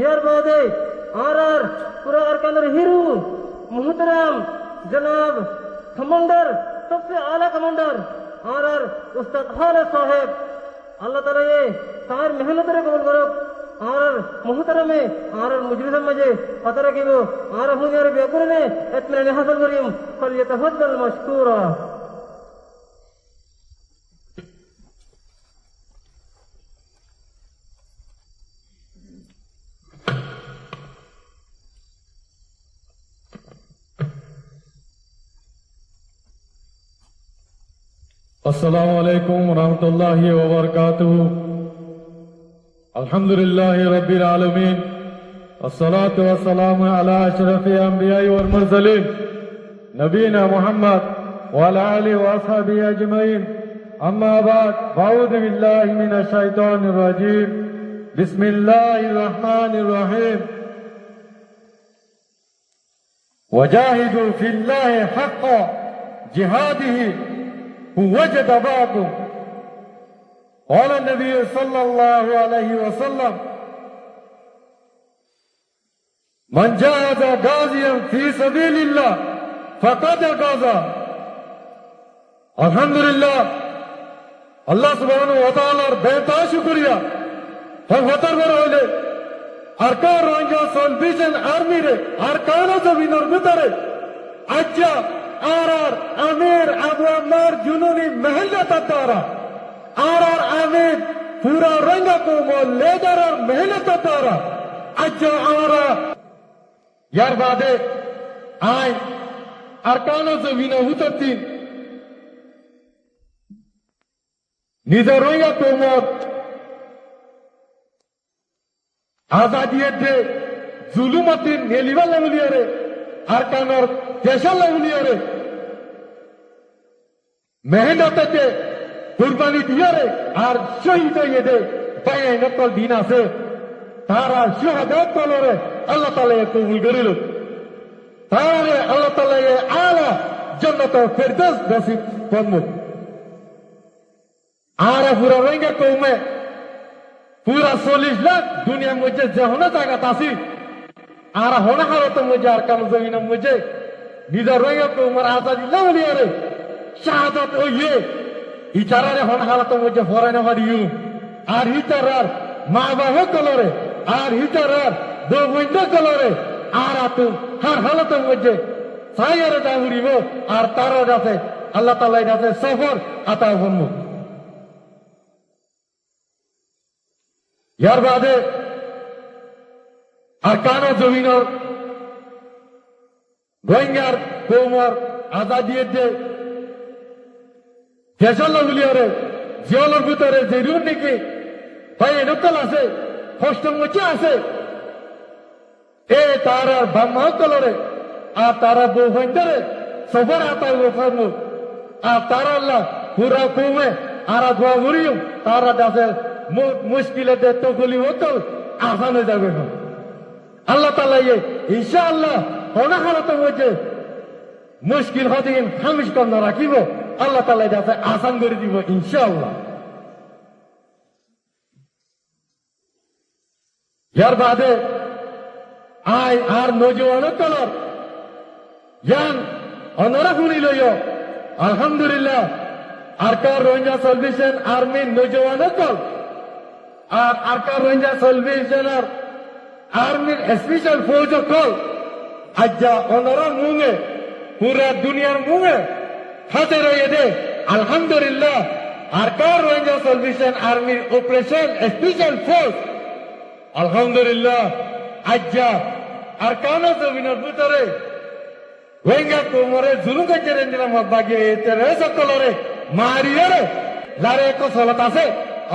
यार बादे आर पूरा अरकानर हीरो मोहतरम जनाब कमांडर सबसे आला कमांडर आर उस्ताद खालिद साहब अल्लाह ताला ये तार मेहनत रे कबूल करो आर मोहतरमे आर मुजलिस मजे पतर की वो आर हुनियर बेकुर ने इत्मीनान हासिल करियम फलयतफद्दल मशकूरा अस्सलामु अलैकुम रहमतुल्लाहि व बरकातुहू अल्हम्दुलिल्लाहि रब्बिल आलमीन अस्सलातु वस्सलामु अला अशरफिल अंबिया'i वल मुरसलीन नबीना मुहम्मद व अला आलिहि व अस्हाबिहि अजमईन अम्मा बाद अऊज़ु बिल्लाहि मिनश शैतानिर रजीम बिस्मिल्लाहिर रहमानिर रहीम वजाहिदू फिल्लाहि हक़्क़ जिहादिही वजद बाकुम قال النبي صلى الله عليه وسلم من جاهد غازيا في سبيل الله فقد غزا আলহামদুলিল্লাহ আল্লাহ সুবহানাহু ওয়া তাআলার বেতা শুকরিয়া हम হতার বড় হইলে আরকান রোহিঙ্গা সালভেশন আর্মি রে আরকান জমিনের ভিতরে আজ্জা आर आमिर अबू अम्मार जुनूनी मेहनत द्वारा आर आमिर पूरा रंग को लेदर और मेहनत द्वारा अज्जा आर यार बादे आय अरकानों से विना उतरती निजर रंग को मौत आजादी दे जुलुमती नेलिवा लेवलिया रे अरकान और देशल लेवलिया रे मेहनत के कुर्बानी दिया रे और शहीद ये दे पाए नकल दीना से तारा शहादत करो रे अल्लाह ताला ये कबूल करिलो तारे अल्लाह ताला ये आला जन्नत फिरदौस नसीब फरमो आरा पूरा रहेंगे को मैं पूरा 40 लाख दुनिया मुझे जहन्नम जागा तासी आरा होना हालो तो मुझे अरकान जमीन मुझे निजर रहेंगे को उमर आजादी लेवलिया रे शहादत ओ ये इचारारे होना हाल तो मुझे फौरन हरियू आर इचारार माँ बाबा कलोरे आर इचारार दो विंडो कलोरे आर तुम हर हाल तो मुझे सायर दाहुरी वो आर तारो जाते अल्लाह ताला जाते सफर आता फरमो यार बादे अरकानो जमीनर रोहिंग्यार कोमर आजादी दे দেশাল্লা গুলিয়ারে জিয়ালের ভিতরে যে রুন নাকি ভাই নকল আছে কষ্ট মুচে আছে এ তারা বাম্মা কলরে আর তারা বউফাইন্দারে সফর আতা ওফামু আর তারা আল্লাহ পুরা কমে আর দোয়া করিও তারা দাসে মুশকিলে দে তো গলি হতো আসান হয়ে যাবে আল্লাহ তাআলা ये इंशाअल्लाह होना हालत मुझे मुश्किल হদিন খামিশ কর না রাখিব अल्लाह ताला जाते आसान कर दी वो इंशाअल्लाह यार बादे आय आर नौजवानों कलर यान अनरा हुनी लोयो अल्हम्दुलिल्लाह अरकान रोहिंग्या साल्वेशन आर्मी नौजवानों कल और अरकान Rohingya Salvation Army special force कल अज्जा अनरा मुंगे पूरा दुनिया मुंगे हाथे रहे दे अल्हम्दुलिल्लाह अरकान Rohingya Salvation Army operation special force अल्हम्दुलिल्लाह अज्जा अरकानो जमीनर भीतरे रोहिंग्या कोमरे जुलुम करते रेंजना मबागे तेरे सकलोरे मारियरे लारे को सलत আছে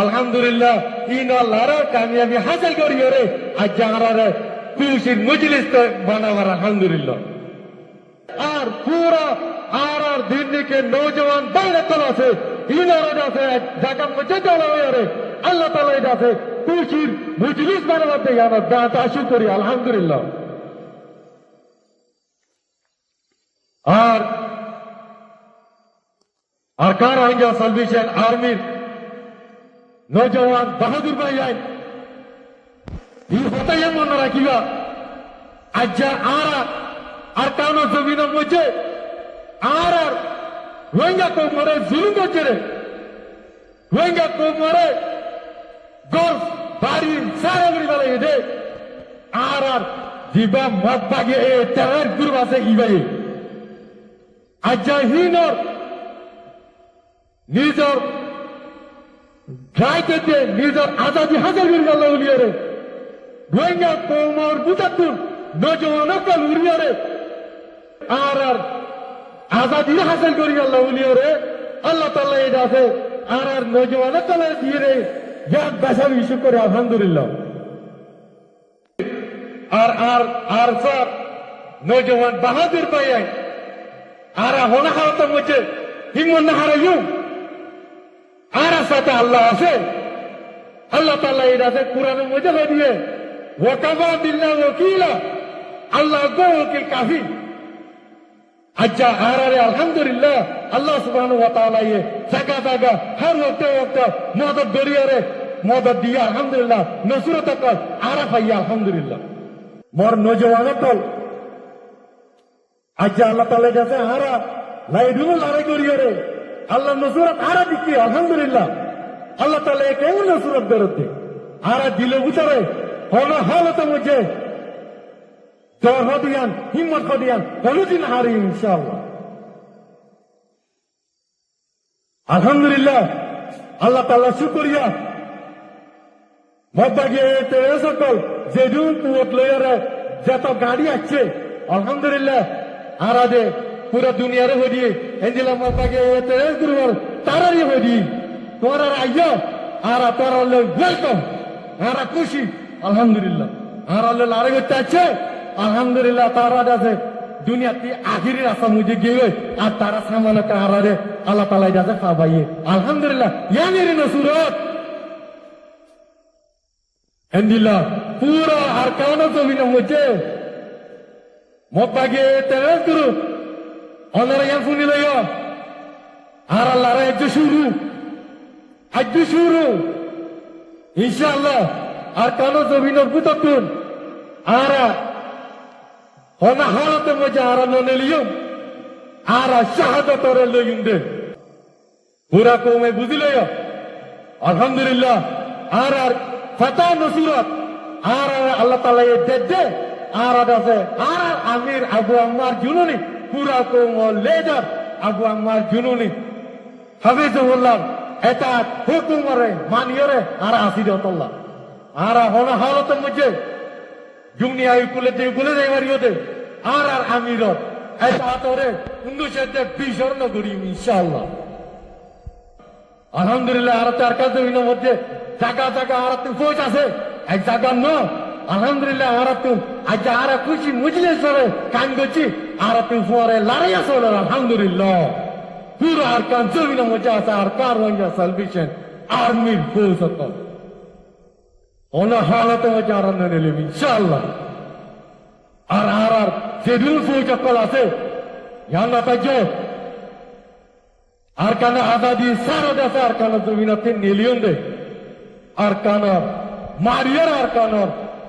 अल्हम्दुलिल्लाह इना लारा कामयाबी हासिल करियरे अज्जा रे खुशी मजलिस तो बनावर अल्हम्दुलिल्लाह और पूरा आर दिन के नौजवान বাইরে কল আছে ইনারা আছে ঢাকা মধ্যে চলে রে আল্লাহ তাআলা এটা আছে খুশির মজলিস বানাতে আমরা দাঁত আশু করি আলহামদুলিল্লাহ আর अरकान रोहिंग्या साल्वेशन आर्मी नौजवान बहादुर भाई आए ই হতাই মনে রাখিবা আজ আর কারণ জমিনের মধ্যে আর রোহিঙ্গা কৌমরে জুলুম করছে রে রোহিঙ্গা কৌমরে গল্ফ বাড়ি সারা বাড়ি বেলা দে আর দিবা মত বাগে এ তেরার গ্রুপ আছে ইবাই আজ হিনর নিজর গাইতে নিজর আজাদি হাজার করে গেল উলিয়ারে রোহিঙ্গা কৌমর বুঝাতুন নজওয়ান কাল উলিয়ারে আর আজাদি হাসিল করে গেল উলিয়ারে আল্লাহ তাআলা এটা আছে আর নজওয়ান কাল দিয়ে রে জ্ঞান বেশা ইস্যু করে আলহামদুলিল্লাহ আর স্যার নজওয়ান বাহাদুর পাই আর হোনা হাওতা মুঝে হিম্মত না হারাইও আর সাথে আল্লাহ আছে আল্লাহ তাআলা এটা আছে কোরআনের মধ্যে দিয়ে ওয়াকাফা বিল্লাহি ওয়াকিলা আল্লাহ গো ওকিল কাফি আচ্ছা আর আলহামদুলিল্লাহ আল্লাহ সুবহানাহু ওয়া তাআলা ये জায়গা জায়গা हर वक्त मदद दरिया रे मदद दिया अल्हम्दुलिल्लाह नसरत कल आरा पाइया अल्हम्दुलिल्लाह मोर नौजवान कल अच्छा अल्लाह ताला जैसे आरा लाइडुल लड़ाई करिया रे अल्लाह नसरत आरा दिखी अल्हम्दुलिल्लाह अल्लाह ताला एक और नसरत दरते आरा दिले उतरे होना हालत मुझे जोर हो दियान हिम्मत हो दियान কোনো দিন হারি ইনশাআল্লাহ আলহামদুলিল্লাহ আল্লাহ তাআলা শুকরিয়া মধ্যে তেরে সকল যেদুন পুরত লয়ারে যত গাড়ি আছে আলহামদুলিল্লাহ আরাদে পুরো দুনিয়ারে হদি এন্দিলা মধ্যে তেরে গুরুর তারারি হদি তোরা আইয়ো আর তোরা ওয়েলকাম আরা খুশি আলহামদুলিল্লাহ আর আল্লাহ লারে করতে আছে আলহামদুলিল্লাহ তারা আছে দুনিয়াতে আখিরি রাস্তা মুঝে গিয়ে আর তারা সামান্য কাহারে আল্লাহ তাআলা যাতে পাবাইয়ে আলহামদুলিল্লাহ ইয়ানির নসরত এন্দিল্লাহ পুরো আর কাউনা জমিন মুঝে মপাগে তেরে গুরু অনরা ইয়ান শুনি লইও আর আল্লাহ রে আজ শুরু ইনশাআল্লাহ আর কাউনা জমিনের বুততুন আর होना हालत मुझे आरा नोने लियो आरा शहादत और लियो दे पूरा को मैं बुझ लियो अल्हम्दुलिल्लाह आरा फता नसरत आरा अल्लाह ताला ये दे आरा दसे आरा अमीर अबू अम्मार जुनूनी पूरा को मो लेडर अबू अम्मार जुनूनी हफिजुल्लाह एता हुकुम रे मानियो रे आरा आसिदतल्लाह आरा होना हालत मुझे दुनिया कुले दे मारियो दे আর আমিরত এটা হাতরে 1920 নগরী ইনশাআল্লাহ আলহামদুলিল্লাহ আর তার কাছে ইনো মধ্যে জায়গা জায়গা আর তুই পৌঁছ আছে এক জায়গা ন আলহামদুলিল্লাহ আর তুই আজ আর খুশি মুজলে সরে কান গছি আর তুই পরে লড়াই আছে আলহামদুলিল্লাহ পুরো আর কান জমিনের মধ্যে আছে আর কার রঙা সালভেশন আর্মির ফোর্স তো ওনা হালতে মধ্যে আর নেলে ইনশাআল্লাহ আর যেদিন ফৌজ কল আছে ইয়ানা তাজো আর কানা আজাদি সারা দেশে আর কানা জমিনাতে নিলিয়ন দে আর কানা মারিয়ার আর কানা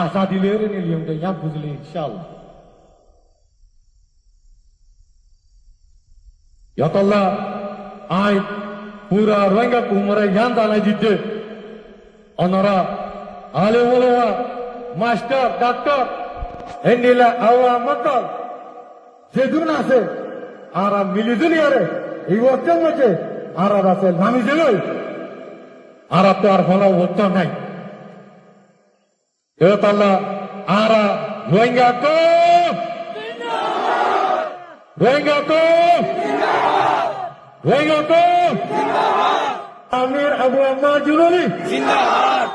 আজাদি লেরে নিলিয়ন দে ইয়া বুঝলি ইনশাআল্লাহ ইয়াতাল্লাহ আই পুরা রোহিঙ্গা কুমরে ইয়ান দালাই দিতে অনরা আলেম ওলামা মাস্টার ডাক্তার এন্ডিলা আওয়া মকল যেদুন আছে আর মিলি দুনিয়ারে এই ওয়াক্তের মধ্যে আর আছে নামি জেলই আর তো আর হলো ওয়াক্ত নাই আল্লাহ আর রোহিঙ্গা কো রোহিঙ্গা কো রোহিঙ্গা কো আমির আবু আম্মার জুলুনি জিন্দাবাদ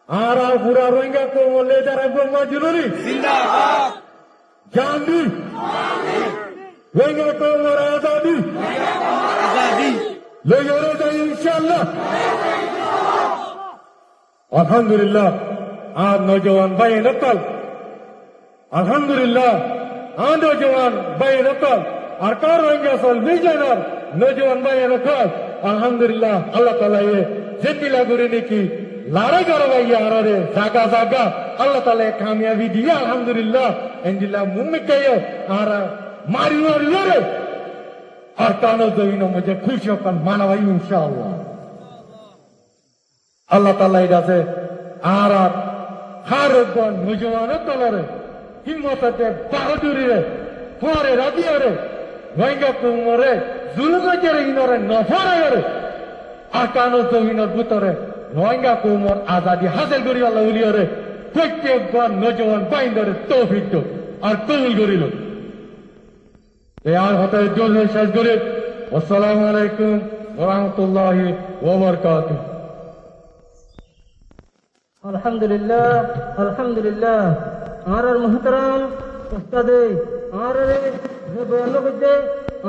আর পুরা রোহিঙ্গা কো লেদার আবু আম্মার জুলুনি জিন্দাবাদ গান্ধী রোহিঙ্গা কো আজাদি আজাদি লেজারে যাই ইনশাআল্লাহ আলহামদুলিল্লাহ আর নওজওয়ান ভাই নকল আলহামদুলিল্লাহ আর নওজওয়ান ভাই নকল আর কার রোহিঙ্গা সল বিজয়নার নওজওয়ান ভাই নকল আলহামদুলিল্লাহ আল্লাহ তাআলা ये जितनी लागुरी ने की লড়াই করে ভাইয়া আরে জাগা জাগা আল্লাহ তাআলা কামিয়াবি দিয়ে আলহামদুলিল্লাহ এন্ডিলা মুমিকায় আর মারি মারি রে আর কানো জমিনো মুঝে খুশি হকান মানা ভাই ইনশাআল্লাহ আল্লাহ তাআলা ইদাসে আর হার গন নজওয়ানো তলরে হিম্মততে বাহাদুরি রে পরে রাদিয়ে রে রোহিঙ্গা কুমরে জুলুমে জেরে ইনরে নফরে রে আর কানো জমিনোর ভিতরে রোহিঙ্গা কুমর আজাদি হাসিল করি আল্লাহ উলিয়ে রে প্রত্যেকবার নজওয়ান বাইন্দরে তৌফিক তো আর কবুল করিল আর হতে জোরে শেষ করে আসসালামু আলাইকুম ওয়া রাহমাতুল্লাহি ওয়া বারাকাতুহু আলহামদুলিল্লাহ আলহামদুলিল্লাহ আর মুহতারাম উস্তাদে আর যে বয়ান করতে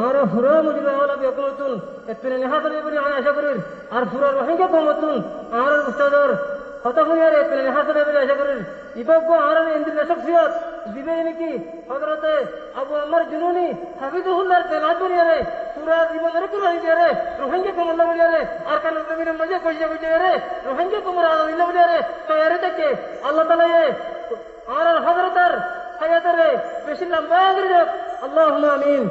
আর হুরা মুজিব আওলা বিকুতুন এতনে নেহাদরে বলি আশা করি আর পুরা রোহিঙ্গা কমতুন আর উস্তাদর কথা হইয়ার এতনে নেহাদরে বলি আশা করি ইবাগো আর ইন্দ্রিয় শখসিয়ত দিবে নাকি হযরতে আবু আমর জুনুনি হাফিজুল্লাহর তেলাওয়াত করিয়ারে পুরা জীবনের কুরআন দিয়ারে রোহিঙ্গা কমল্লা বলিয়ারে আর কান জমিনের মধ্যে কইয়া কইয়ারে রোহিঙ্গা কমরা আল্লাহ বলিয়ারে তো এরে থেকে আল্লাহ তাআলা আর হযরতের হায়াতেরে বেশি লম্বা করে দেখ আল্লাহুম্মা আমিন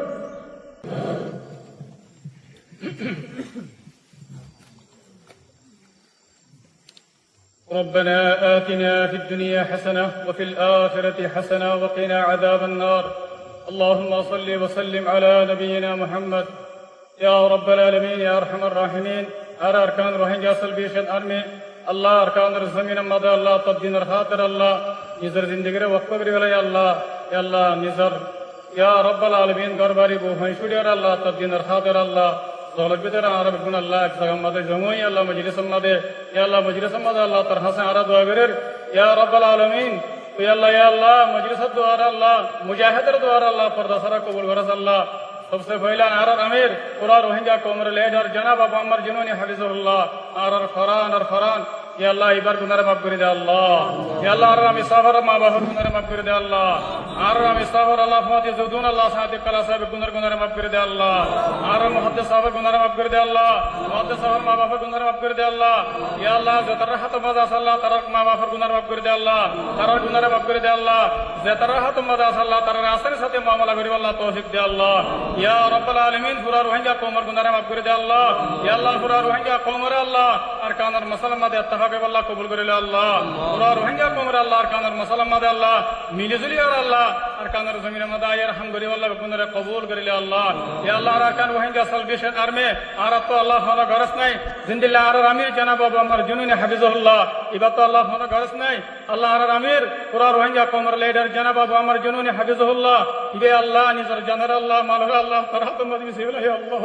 ربنا آتنا في الدنيا حسنة وفي الآخرة حسنة وقنا عذاب النار اللهم صل وسلم على نبينا محمد يا رب العالمين يا أرحم الراحمين أرى أركان روهينجا سلبيشن أرمي الله أركان الزمين مدى الله تبدين الخاطر الله نزر زندگی وقف کری یا الله نزر يا رب العالمين غرباري بو هنشوري الله تبدين الخاطر الله ظلم بدر عرب بن الله اكسام مدى جموعي الله مجلس مدى يا الله مجلس مدى الله ترحس عرض وغير يا رب العالمين يا الله مجلس الدوار الله مجاهد الدوار الله پردسرا قبول ورز الله सबसे पहला आरर अमीर पूरा रोहिंग्या कोमर लेडर जनाब अबू अमर जिन्होंने हफिजुल्लाह आरर फरान या अल्लाह इबर गुनाह माफ कर दे अल्लाह या अल्लाह आरर अमी सफर मां बाप गुनाह माफ कर दे अल्लाह आरर अमी सफर अल्लाह फाति जुदून अल्लाह सादिक कला साहब गुनाह माफ कर दे अल्लाह आरर मुहद्दिस साहब गुनाह माफ कर दे अल्लाह मुहद्दिस साहब मां बाप गुनाह माफ कर दे अल्लाह या अल्लाह जतरहत मजा सल्लल्लाह तरक मां बाप गुनाह माफ कर दे अल्लाह तरक गुनाह माफ कर दे अल्लाह जतरहत मजा सल्लल्लाह तरक आसन साथे मामला करी अल्लाह तौफीक दे अल्लाह या रब्बल आलमीन पूरा रोहिंग्या कोमर गुनाह माफ कर दे अल्लाह या अल्लाह पूरा रोहिंग्या कोमर अल्लाह अरकान और मसलमा दे इत्तेफाक अल्लाह कबूल करे अल्लाह पूरा रोहिंग्या कोमर अल्लाह अरकान और मसलमा दे अल्लाह मिलजुली और अल्लाह अरकान और जमीन मदा या रहम करे अल्लाह गुनाह कबूल करे अल्लाह या अल्लाह अरकान रोहिंग्या सल्वेशन आर्मी आरत तो अल्लाह होना गरज नहीं जिंदिल्लाह आर अमीर जनाब अबू अमर जुनून हफिजुल्लाह इबा तो अल्लाह होना गरज नहीं अल्लाह आर अमीर पूरा रोहिंग्या कोमर लीडर जनाब अबू अमर जुनून हफिजुल्लाह इबे अल्लाह निजर जनर अल्लाह मालूम अल्लाह तरहत मदमी सिविल है अल्लाह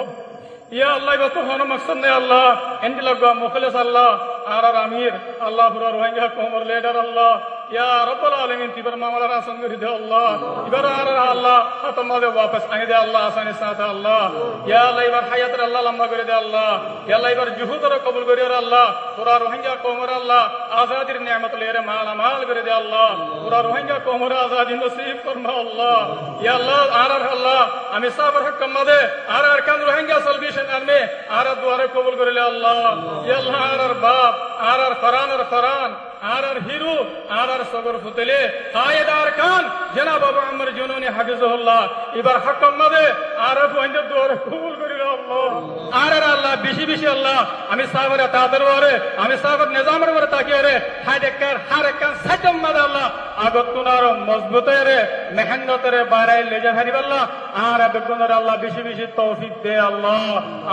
या अल्लाह इबा तो होना मकसद नहीं अल्लाह इंदी लगवा मुखलिस अल्लाह आर अमीर अल्लाह पूरा रोहिंग्या कोमर लीडर अल्लाह या रब्बल आलमीन तिबर मामला रासन कर दे अल्लाह इबर आर अल्लाह खत्म दे वापस आने दे अल्लाह आसानी साथ अल्लाह या अल्लाह इबर हयात अल्लाह लंबा कर दे अल्लाह या अल्लाह इबर जुहूद रो कबूल कर अल्लाह पूरा रोहिंग्या कोमर अल्लाह आजादी नेमत ले रे माल माल कर दे अल्लाह पूरा रोहिंग्या कोमर आजादी नसीब फरमा अल्लाह या अल्लाह आर अल्लाह আমি সাবর হক কমদে আর আরকান রোহিঙ্গা সলভেশন আরমে আর দুয়ারে কবুল করে আল্লাহ ইয়া আল্লাহ আর বাপ আর ফরান আর হিরু আর সগর ফুতলে কায়েদার খান জনাব আবু আমর জুনুনি হাফিজুল্লাহ এবার হক কমদে আর পঞ্জত দুয়ারে কবুল করে আল্লাহ আর আল্লাহ বেশি বেশি আল্লাহ আমি সাবর তাদের ওরে আমি সাবর নিজামের ওরে তাকিয়ে রে হাইদেকার হারেকান সাজম মাদা আল্লাহ আগত কুনার মজবুতে রে মেহনত রে বারাই লেজা হারিব আল্লাহ আর বেগুনার আল্লাহ বেশি বেশি তৌফিক দে আল্লাহ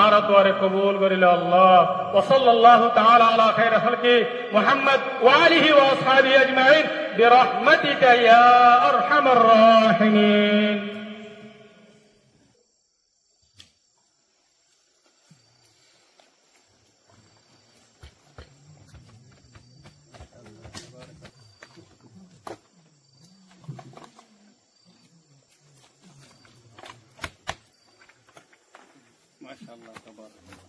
আর দুয়ারে কবুল করিল আল্লাহ ওয়া সাল্লাল্লাহু তাআলা আলা খাইর খালকি মুহাম্মদ ওয়া আলিহি ওয়া আসহাবিহি আজমাইন বিরহমাতিকা ইয়া আরহামার রাহিমিন ما شاء الله تبارك الله